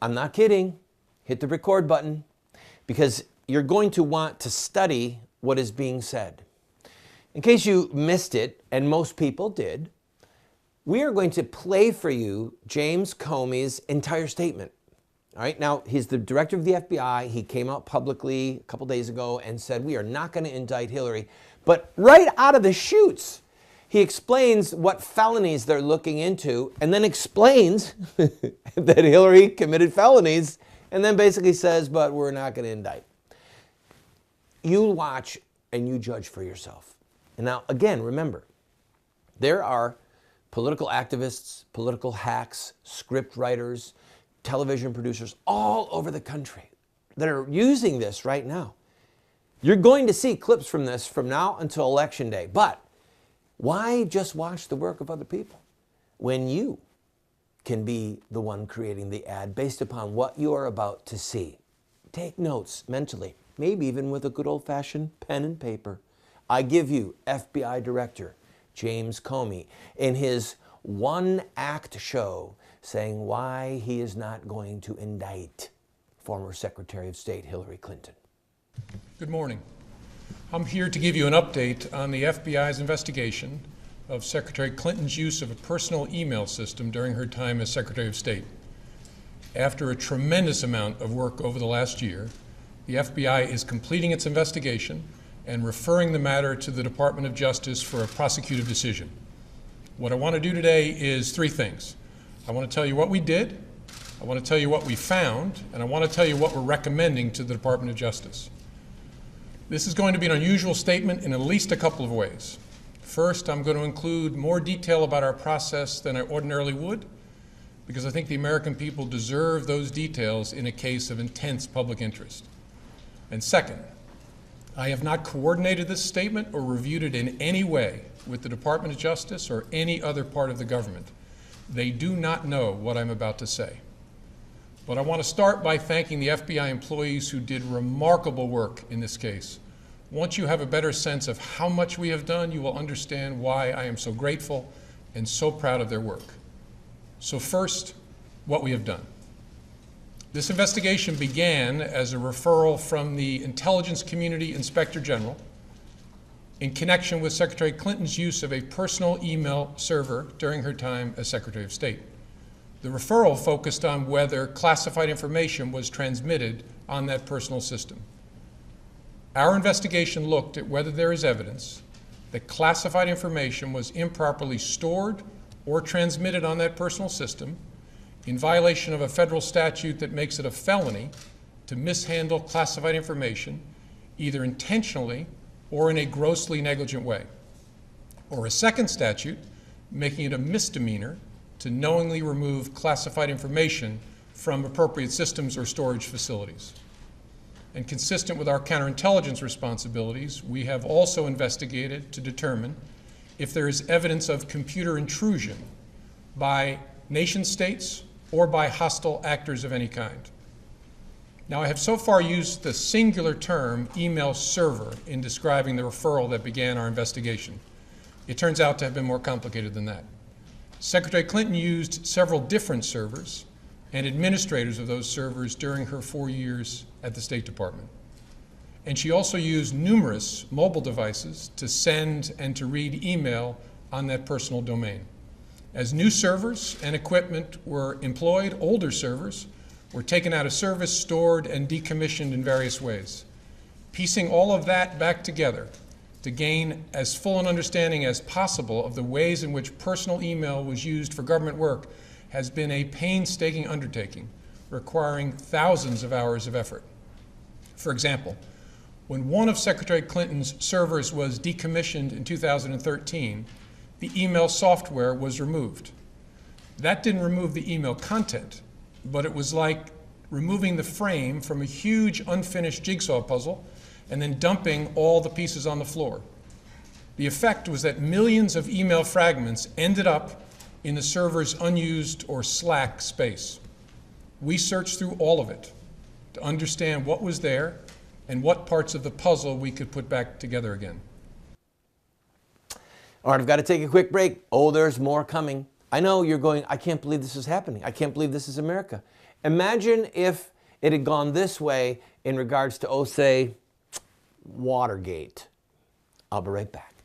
I'm not kidding. Hit the record button because you're going to want to study what is being said. In case you missed it, and most people did, we are going to play for you James Comey's entire statement. All right, now he's the director of the FBI. He came out publicly a couple days ago and said, we are not going to indict Hillary. But right out of the chutes, he explains what felonies they're looking into and then explains that Hillary committed felonies and then basically says, but we're not going to indict. You watch and you judge for yourself. And now, again, remember, there are political activists, political hacks, script writers, television producers all over the country that are using this right now. You're going to see clips from this from now until Election Day. But why just watch the work of other people when you can be the one creating the ad based upon what you are about to see? Take notes mentally, maybe even with a good old-fashioned pen and paper. I give you FBI Director James Comey in his one-act show saying why he is not going to indict former Secretary of State Hillary Clinton. Good morning. I'm here to give you an update on the FBI's investigation of Secretary Clinton's use of a personal email system during her time as Secretary of State. After a tremendous amount of work over the last year, the FBI is completing its investigation and referring the matter to the Department of Justice for a prosecutive decision. What I want to do today is three things. I want to tell you what we did, I want to tell you what we found, and I want to tell you what we're recommending to the Department of Justice. This is going to be an unusual statement in at least a couple of ways. First, I'm going to include more detail about our process than I ordinarily would, because I think the American people deserve those details in a case of intense public interest. And second, I have not coordinated this statement or reviewed it in any way with the Department of Justice or any other part of the government. They do not know what I'm about to say. But I want to start by thanking the FBI employees who did remarkable work in this case. Once you have a better sense of how much we have done, you will understand why I am so grateful and so proud of their work. So first, what we have done. This investigation began as a referral from the Intelligence Community Inspector General in connection with Secretary Clinton's use of a personal email server during her time as Secretary of State. The referral focused on whether classified information was transmitted on that personal system. Our investigation looked at whether there is evidence that classified information was improperly stored or transmitted on that personal system in violation of a federal statute that makes it a felony to mishandle classified information either intentionally or in a grossly negligent way, or a second statute making it a misdemeanor to knowingly remove classified information from appropriate systems or storage facilities. And consistent with our counterintelligence responsibilities, we have also investigated to determine if there is evidence of computer intrusion by nation states or by hostile actors of any kind. Now, I have so far used the singular term email server in describing the referral that began our investigation. It turns out to have been more complicated than that. Secretary Clinton used several different servers and administrators of those servers during her 4 years at the State Department. And she also used numerous mobile devices to send and to read email on that personal domain. As new servers and equipment were employed, older servers were taken out of service, stored, and decommissioned in various ways. Piecing all of that back together to gain as full an understanding as possible of the ways in which personal email was used for government work has been a painstaking undertaking, requiring thousands of hours of effort. For example, when one of Secretary Clinton's servers was decommissioned in 2013, the email software was removed. That didn't remove the email content, but it was like removing the frame from a huge unfinished jigsaw puzzle and then dumping all the pieces on the floor. The effect was that millions of email fragments ended up in the server's unused or slack space. We searched through all of it to understand what was there and what parts of the puzzle we could put back together again. All right, I've got to take a quick break. Oh, there's more coming. I know you're going, I can't believe this is happening. I can't believe this is America. Imagine if it had gone this way in regards to, oh, say, Watergate. I'll be right back.